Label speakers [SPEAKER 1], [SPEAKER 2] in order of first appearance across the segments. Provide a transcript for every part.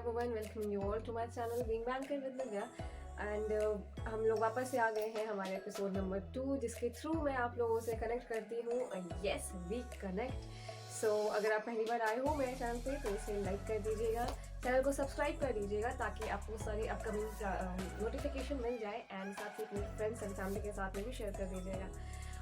[SPEAKER 1] everyone, welcome you all to my channel Being Banker with Divya and हम लोग वापस से आ गए हैं हमारे एपिसोड नंबर 2 जिसके थ्रू मैं आप लोगों से कनेक्ट करती हूँ। Yes, we connect. सो अगर आप पहली बार आए हो मेरे चैनल पे तो इसे लाइक कर दीजिएगा, चैनल को सब्सक्राइब कर दीजिएगा ताकि आपको सारी अपकमिंग नोटिफिकेशन मिल जाए एंड साथ ही अपने फ्रेंड्स एंड फैमिली के साथ में भी शेयर कर दीजिएगा।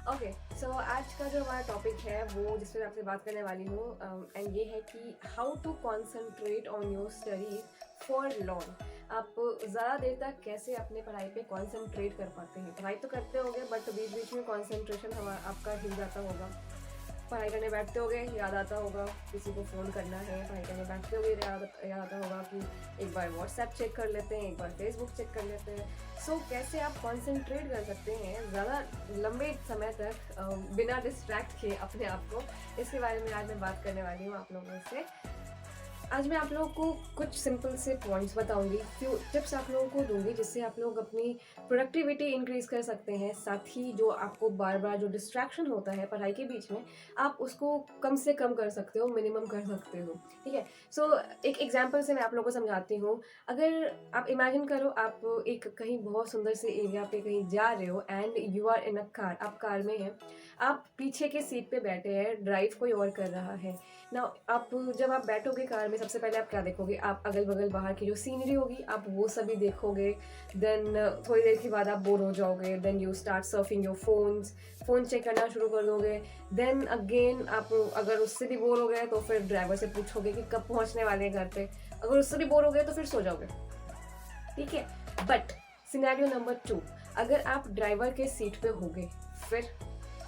[SPEAKER 1] ओके, सो आज का जो हमारा टॉपिक है वो जिस पर आपसे बात करने वाली हूँ एंड ये है कि how to concentrate on your studies for long. आप ज़्यादा देर तक कैसे अपने पढ़ाई पे कंसंट्रेट कर पाते हैं। पढ़ाई तो करते होगे बट बीच बीच में कंसंट्रेशन आपका हिल जाता होगा। पढ़ाई करने बैठते होगे, याद आता होगा किसी को फ़ोन करना है, पढ़ाई करने बैठते होगे याद आता होगा कि एक बार व्हाट्सएप चेक कर लेते हैं, एक बार फेसबुक चेक कर लेते हैं। सो कैसे आप कंसंट्रेट कर सकते हैं ज़्यादा लंबे समय तक बिना डिस्ट्रैक्ट किए अपने आप को, इसके बारे में आज मैं बात करने वाली हूँ आप लोगों से। आज मैं आप लोगों को कुछ सिंपल से पॉइंट्स बताऊंगी, फ्यू टिप्स आप लोगों को दूंगी जिससे आप लोग अपनी प्रोडक्टिविटी इंक्रीज कर सकते हैं। साथ ही जो आपको बार बार जो डिस्ट्रैक्शन होता है पढ़ाई के बीच में, आप उसको कम से कम कर सकते हो, मिनिमम कर सकते हो। ठीक है, सो एक एग्जांपल से मैं आप लोगों को समझाती हूँ। अगर आप इमेजिन करो आप एक कहीं बहुत सुंदर से एरिया पे कहीं जा रहे हो and you are in a car, आप कार में हैं, आप पीछे के सीट पे बैठे हैं, ड्राइव कोई और कर रहा है ना। आप जब आप बैठोगे कार में सबसे पहले आप क्या देखोगे, आप अगल बगल बाहर की जो सीनरी होगी आप वो सभी देखोगे। देन थोड़ी देर के बाद आप बोर हो जाओगे, then you start surfing your phone check करना शुरू कर दोगे। देन अगेन आप अगर उससे भी बोर हो गए तो फिर ड्राइवर से पूछोगे कि कब पहुंचने वाले हैं घर पे। अगर उससे भी बोर हो गए तो फिर सो जाओगे। ठीक है, बट सिनेरियो नंबर 2, अगर आप ड्राइवर के सीट पे होगे फिर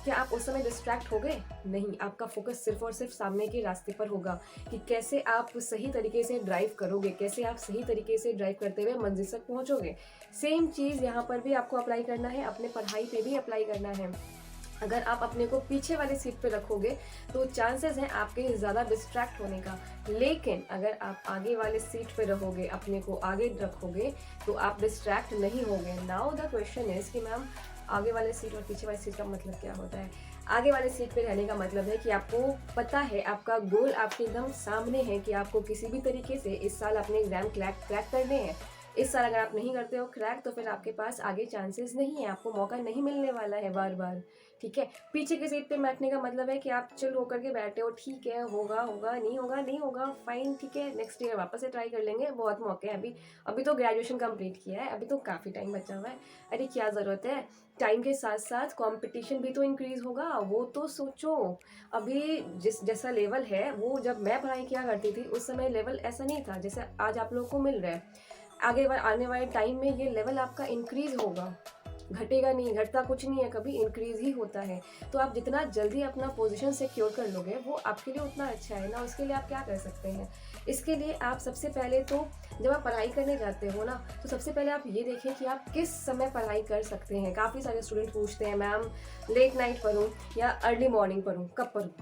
[SPEAKER 1] क्या आप उस समय डिस्ट्रैक्ट हो गए? नहीं, आपका फोकस सिर्फ और सिर्फ सामने के रास्ते पर होगा कि कैसे आप सही तरीके से ड्राइव करोगे, कैसे आप सही तरीके से ड्राइव करते हुए मंजिल तक पहुंचोगे। सेम चीज़ यहाँ पर भी आपको अप्लाई करना है, अपने पढ़ाई पे भी अप्लाई करना है। अगर आप अपने को पीछे वाली सीट पे रखोगे तो चांसेस हैं आपके ज़्यादा डिस्ट्रैक्ट होने का, लेकिन अगर आप आगे वाले सीट पे रहोगे, अपने को आगे रखोगे तो आप डिस्ट्रैक्ट नहीं होगे। नाउ द क्वेश्चन इज़ कि मैम आगे वाले सीट और पीछे वाली सीट का मतलब क्या होता है? आगे वाले सीट पे रहने का मतलब है कि आपको पता है, आपका गोल आपके एकदम सामने है कि आपको किसी भी तरीके से इस साल अपने एग्जाम क्रैक करने हैं। इस साल अगर आप नहीं करते हो क्रैक तो फिर आपके पास आगे चांसेस नहीं है, आपको मौका नहीं मिलने वाला है बार बार। ठीक है, पीछे की सीट पे बैठने का मतलब है कि आप चिल होकर के बैठे हो, ठीक है, होगा होगा नहीं होगा नहीं होगा, फाइन, ठीक है, नेक्स्ट ईयर वापस से ट्राई कर लेंगे, बहुत मौके हैं अभी। अभी तो ग्रेजुएशन कंप्लीट किया है, अभी तो काफ़ी टाइम बचा हुआ है। अरे क्या ज़रूरत है, टाइम के साथ साथ कंपटीशन भी तो इंक्रीज़ होगा, वो तो सोचो। अभी जैसा लेवल है वो जब मैं पढ़ाई किया करती थी उस समय लेवल ऐसा नहीं था जैसे आज आप लोगों को मिल रहा है। आने वाले टाइम में ये लेवल आपका इंक्रीज़ होगा, घटेगा नहीं, घटता कुछ नहीं है, कभी इंक्रीज ही होता है। तो आप जितना जल्दी अपना पोजीशन सिक्योर कर लोगे वो आपके लिए उतना अच्छा है ना। उसके लिए आप क्या कर सकते हैं, इसके लिए आप सबसे पहले तो जब आप पढ़ाई करने जाते हो ना तो सबसे पहले आप ये देखें कि आप किस समय पढ़ाई कर सकते हैं। काफ़ी सारे स्टूडेंट पूछते हैं मैम लेट नाइट पढ़ूँ या अर्ली मॉर्निंग पढ़ूँ, कब पढ़ूँ?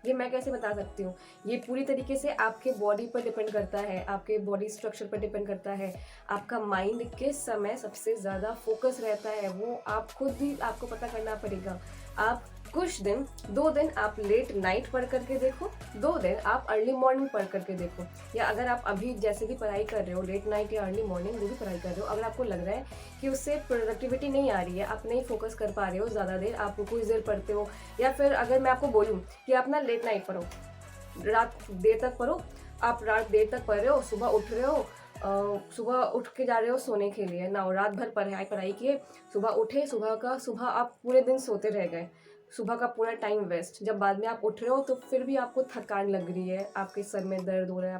[SPEAKER 1] ये मैं कैसे बता सकती हूँ? ये पूरी तरीके से आपके बॉडी पर डिपेंड करता है, आपके बॉडी स्ट्रक्चर पर डिपेंड करता है। आपका माइंड किस समय सबसे ज़्यादा फोकस रहता है वो आप खुद ही आपको पता करना पड़ेगा। आप कुछ दिन 2 दिन आप लेट नाइट पढ़ करके देखो, 2 दिन आप अर्ली मॉर्निंग पढ़ करके देखो। या अगर आप अभी जैसे भी पढ़ाई कर रहे हो लेट नाइट या अर्ली मॉर्निंग जो भी पढ़ाई कर रहे हो, अगर आपको लग रहा है कि उससे प्रोडक्टिविटी नहीं आ रही है, आप नहीं फोकस कर पा रहे हो, ज़्यादा देर आप कुछ देर पढ़ते हो, या फिर अगर मैं आपको बोलूँ कि आप ना लेट नाइट पढ़ो, रात देर तक पढ़ो, आप रात देर तक पढ़ रहे हो, सुबह उठ रहे हो, सुबह उठ के जा रहे हो सोने के लिए ना, रात भर पढ़ाई किए, सुबह उठे, सुबह आप पूरे दिन सोते रह गए, सुबह का पूरा टाइम वेस्ट। जब बाद में आप उठ रहे हो तो फिर भी आपको थकान लग रही है, आपके सर में दर्द हो रहा है,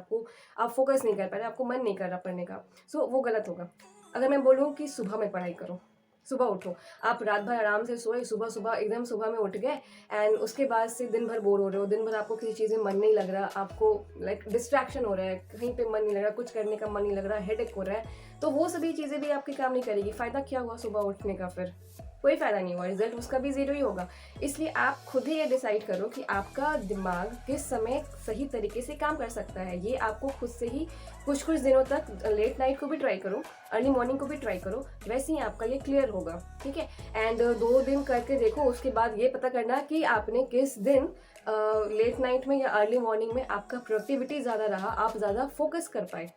[SPEAKER 1] आप फोकस नहीं कर पा रहे, आपको मन नहीं कर रहा पढ़ने का। सो वो गलत होगा। अगर मैं बोलूँ कि सुबह में पढ़ाई करो, सुबह उठो, आप रात भर आराम से सोए, सुबह एकदम सुबह में उठ गए एंड उसके बाद से दिन भर बोर हो रहे हो, दिन भर आपको किसी चीज़ में मन नहीं लग रहा, आपको डिस्ट्रैक्शन हो रहा है, कहीं पे मन नहीं लग रहा, कुछ करने का मन नहीं लग रहा, हेडेक हो रहा है, तो वो सभी चीज़ें भी आपके काम नहीं करेगी। फ़ायदा क्या हुआ सुबह उठने का? फिर कोई फ़ायदा नहीं होगा, रिजल्ट उसका भी ज़ीरो ही होगा। इसलिए आप खुद ही ये डिसाइड करो कि आपका दिमाग किस समय सही तरीके से काम कर सकता है। ये आपको खुद से ही कुछ कुछ दिनों तक लेट नाइट को भी ट्राई करो, अर्ली मॉर्निंग को भी ट्राई करो, वैसे ही आपका ये क्लियर होगा, ठीक है। एंड 2 दिन करके देखो, उसके बाद ये पता करना कि आपने किस दिन लेट नाइट में या अर्ली मॉर्निंग में आपका प्रोडक्टिविटी ज़्यादा रहा, आप ज़्यादा फोकस कर पाए।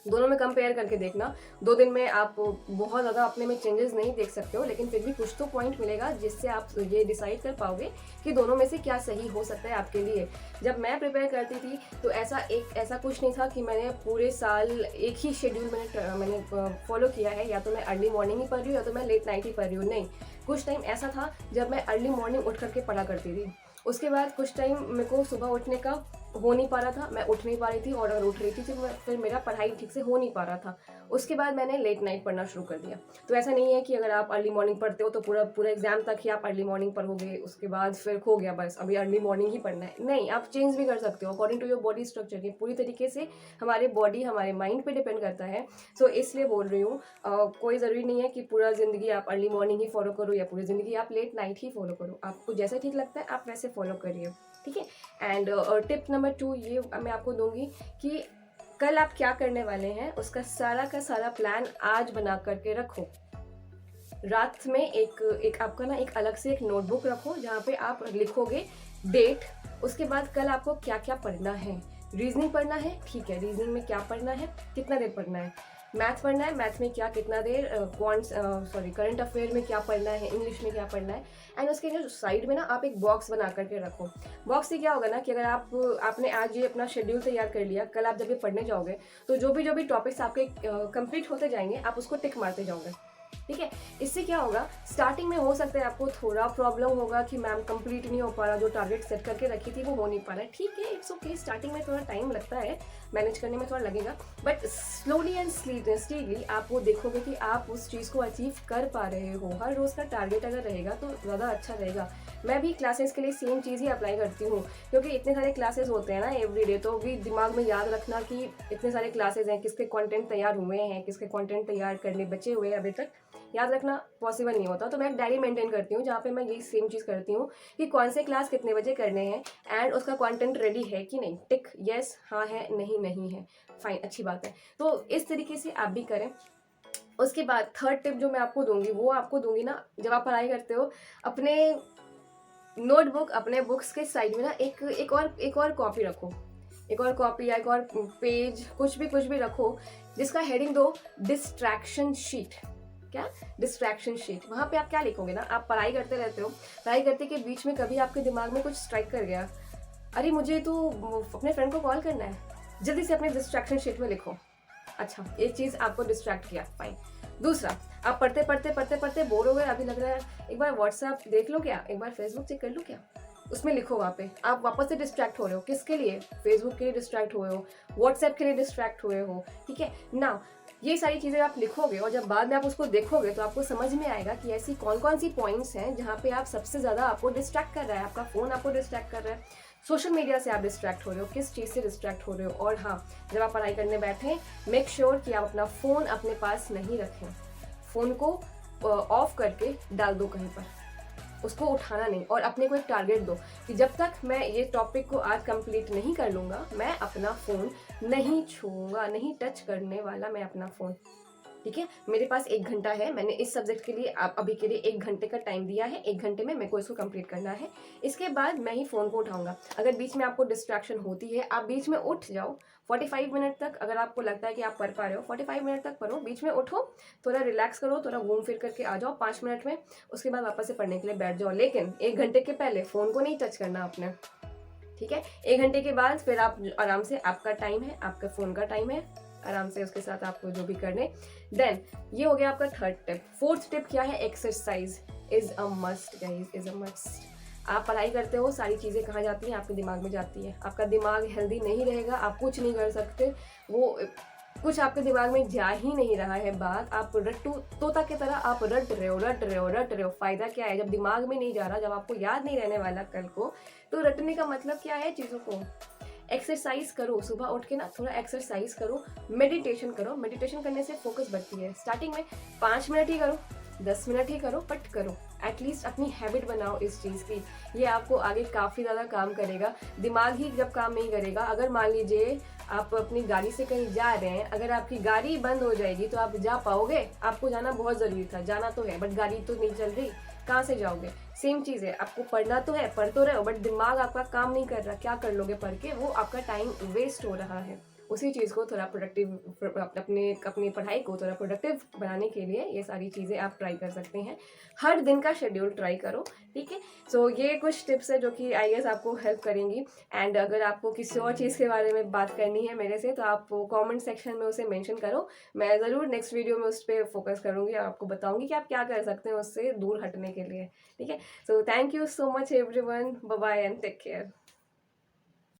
[SPEAKER 1] दोनों में कंपेयर करके देखना। 2 दिन में आप बहुत ज़्यादा अपने में चेंजेस नहीं देख सकते हो, लेकिन फिर भी कुछ तो पॉइंट मिलेगा जिससे आप ये डिसाइड कर पाओगे कि दोनों में से क्या सही हो सकता है आपके लिए। जब मैं प्रिपेयर करती थी तो ऐसा कुछ नहीं था कि मैंने पूरे साल एक ही शेड्यूल मैंने फॉलो किया है, या तो मैं अर्ली मॉर्निंग ही पढ़ रही हूँ या तो मैं लेट नाइट ही पढ़ रही हूँ। नहीं, कुछ टाइम ऐसा था जब मैं अर्ली मॉर्निंग उठ करके पढ़ा करती थी। उसके बाद कुछ टाइम मेरे को सुबह उठने का हो नहीं पा रहा था, मैं उठ नहीं पा रही थी, और अगर उठ रही थी तो फिर मेरा पढ़ाई ठीक से हो नहीं पा रहा था। उसके बाद मैंने लेट नाइट पढ़ना शुरू कर दिया। तो ऐसा नहीं है कि अगर आप अर्ली मॉर्निंग पढ़ते हो तो पूरा एग्जाम तक ही आप अर्ली मॉर्निंग पढ़ोगे, उसके बाद फिर हो गया बस अभी अर्ली मॉर्निंग ही पढ़ना है। नहीं, आप चेंज भी कर सकते हो according to your body structure. ये पूरी तरीके से हमारे बॉडी हमारे माइंड पे डिपेंड करता है। सो इसलिए बोल रही हूँ, कोई ज़रूरी नहीं है कि पूरा ज़िंदगी आप अर्ली मॉर्निंग ही फॉलो करो या पूरी ज़िंदगी आप लेट नाइट ही फॉलो करो। आपको जैसा ठीक लगता है आप वैसे फॉलो करिए, ठीक है। एंड टिप नंबर 2 ये मैं आपको दूंगी कि कल आप क्या करने वाले हैं उसका सारा का सारा प्लान आज बना करके रखो। रात में एक आपका ना एक अलग से एक नोटबुक रखो जहाँ पे आप लिखोगे डेट, उसके बाद कल आपको क्या क्या पढ़ना है। रीजनिंग पढ़ना है, ठीक है, रीजनिंग में क्या पढ़ना है, कितना देर पढ़ना है। मैथ पढ़ना है, मैथ में क्या कितना देर, करंट अफेयर में क्या पढ़ना है, इंग्लिश में क्या पढ़ना है। एंड उसके जो साइड में ना आप एक बॉक्स बना करके रखो। बॉक्स से क्या होगा ना कि अगर आपने आज ये अपना शेड्यूल तैयार कर लिया, कल आप जब ये पढ़ने जाओगे तो जो भी टॉपिक्स आपके कंप्लीट होते जाएंगे आप उसको टिक मारते जाओगे, ठीक है। इससे क्या होगा, स्टार्टिंग में हो सकता है आपको थोड़ा प्रॉब्लम होगा कि मैम कंप्लीट नहीं हो पा रहा, जो टारगेट सेट करके रखी थी वो हो नहीं पा रहा है, ठीक है, इट्स ओके। स्टार्टिंग में थोड़ा टाइम लगता है, मैनेज करने में थोड़ा लगेगा, बट स्लोली एंड स्टीडली आप वो देखोगे कि आप उस चीज़ को अचीव कर पा रहे हो। हर रोज़ का टारगेट अगर रहेगा तो ज़्यादा अच्छा रहेगा। मैं भी क्लासेस के लिए सेम चीज़ ही अप्लाई करती हूँ, क्योंकि इतने सारे क्लासेस होते हैं ना एवरीडे, तो भी दिमाग में याद रखना कि इतने सारे क्लासेस हैं, किसके कंटेंट तैयार हुए हैं, किसके कंटेंट तैयार करने बचे हुए हैं अभी तक, याद रखना पॉसिबल नहीं होता। तो मैं एक डायरी मेंटेन करती हूँ जहाँ पे मैं यही सेम चीज़ करती हूँ कि कौन से क्लास कितने बजे करने हैं एंड उसका कंटेंट रेडी है कि नहीं, टिक यस, हाँ है, नहीं है, फाइन, अच्छी बात है। तो इस तरीके से आप भी करें। उसके बाद थर्ड टिप जो मैं आपको दूंगी वो आपको दूंगी ना, जब आप पढ़ाई करते हो अपने नोटबुक, अपने बुक्स के साइड में ना एक और कॉपी रखो, एक और कॉपी या एक और पेज, कुछ भी रखो जिसका हेडिंग दो डिस्ट्रैक्शन शीट। क्या? Distraction sheet. वहाँ पे आप क्या लिखोगे ना, आप पढ़ाई करते रहते हो, पढ़ाई करते के बीच में कभी आपके दिमाग में कुछ स्ट्राइक कर गया, अरे मुझे तो अपने फ्रेंड को कॉल करना है, जल्दी से अपने डिस्ट्रैक्शन शीट में लिखो। अच्छा, एक चीज़ आपको डिस्ट्रैक्ट किया, फाइन। दूसरा, आप पढ़ते बोर हो गए, अभी लग रहा है एक बार व्हाट्सएप देख लो क्या, एक बार फेसबुक चेक कर लो क्या, उसमें लिखो। वहाँ पे आप वापस से डिस्ट्रैक्ट हो रहे हो, किसके लिए? फेसबुक के लिए डिस्ट्रैक्ट हुए हो, व्हाट्सएप के लिए डिस्ट्रैक्ट हुए हो, ठीक है ना। ये सारी चीज़ें आप लिखोगे और जब बाद में आप उसको देखोगे तो आपको समझ में आएगा कि ऐसी कौन सी पॉइंट्स हैं जहाँ पे आप सबसे ज़्यादा आपको डिस्ट्रैक्ट कर रहा है, आपका फ़ोन आपको डिस्ट्रैक्ट कर रहा है, सोशल मीडिया से आप डिस्ट्रैक्ट हो रहे हो, किस चीज़ से डिस्ट्रैक्ट हो रहे हो। और हाँ, जब आप पढ़ाई करने बैठें मेक श्योर कि आप अपना फ़ोन अपने पास नहीं रखें, फ़ोन को ऑफ करके डाल दो कहीं पर, उसको उठाना नहीं, और अपने को एक टारगेट दो कि जब तक मैं ये टॉपिक को आज कंप्लीट नहीं कर लूँगा मैं अपना फ़ोन नहीं छूऊंगा, नहीं टच करने वाला मैं अपना फ़ोन, ठीक है। मेरे पास 1 घंटा है, मैंने इस सब्जेक्ट के लिए अभी के लिए 1 घंटे का टाइम दिया है, 1 घंटे में मेरे को इसको कंप्लीट करना है, इसके बाद मैं ही फ़ोन को उठाऊंगा। अगर बीच में आपको डिस्ट्रैक्शन होती है आप बीच में उठ जाओ, 45 मिनट तक अगर आपको लगता है कि आप पढ़ पा रहे हो 45 मिनट तक पढ़ो, बीच में उठो, थोड़ा रिलैक्स करो, थोड़ा घूम फिर करके आ जाओ 5 मिनट में, उसके बाद वापस से पढ़ने के लिए बैठ जाओ। लेकिन 1 घंटे के पहले फ़ोन को नहीं टच करना आपने, ठीक है। 1 घंटे के बाद फिर आप आराम से, आपका टाइम है, आपका फ़ोन का टाइम है, आराम से उसके साथ आपको जो भी करने। देन ये हो गया आपका थर्ड टिप। फोर्थ टिप क्या है? Exercise is a must guys, is a must. आप पढ़ाई करते हो, सारी चीज़ें कहाँ जाती हैं? आपके दिमाग में जाती है। आपका दिमाग हेल्दी नहीं रहेगा, आप कुछ नहीं कर सकते, वो कुछ आपके दिमाग में जा ही नहीं रहा है बात, आप रट्टू तोता की तरह आप रट रहे हो। फ़ायदा क्या है? जब दिमाग में नहीं जा रहा, जब आपको याद नहीं रहने वाला कल को, तो रटने का मतलब क्या है? चीज़ों को एक्सरसाइज करो, सुबह उठ के ना थोड़ा एक्सरसाइज करो, मेडिटेशन करो। मेडिटेशन करने से फोकस बढ़ती है। स्टार्टिंग में 5 मिनट ही करो, 10 मिनट ही करो बट करो, एटलीस्ट अपनी हैबिट बनाओ इस चीज़ की। ये आपको आगे काफ़ी ज़्यादा काम करेगा। दिमाग ही जब काम नहीं करेगा, अगर मान लीजिए आप अपनी गाड़ी से कहीं जा रहे हैं, अगर आपकी गाड़ी बंद हो जाएगी तो आप जा पाओगे? आपको जाना बहुत ज़रूरी था, जाना तो है बट गाड़ी तो नहीं चल रही, कहाँ से जाओगे? सेम चीज़ है, आपको पढ़ना तो है, पढ़ तो रहे हो बट दिमाग आपका काम नहीं कर रहा, क्या कर लोगे पढ़ के? वो आपका टाइम वेस्ट हो रहा है। उसी चीज़ को थोड़ा प्रोडक्टिव अपने अपनी पढ़ाई को थोड़ा प्रोडक्टिव बनाने के लिए ये सारी चीज़ें आप ट्राई कर सकते हैं। हर दिन का शेड्यूल ट्राई करो, ठीक है? सो ये कुछ टिप्स है जो कि आई गेस आपको हेल्प करेंगी। एंड अगर आपको किसी और चीज़ के बारे में बात करनी है मेरे से तो आप कमेंट सेक्शन में उसे मेंशन करो, मैं ज़रूर नेक्स्ट वीडियो में उस पर फोकस करूँगी और आपको बताऊँगी कि आप क्या कर सकते हैं उससे दूर हटने के लिए, ठीक है? So thank you so much everyone, bye bye and take care.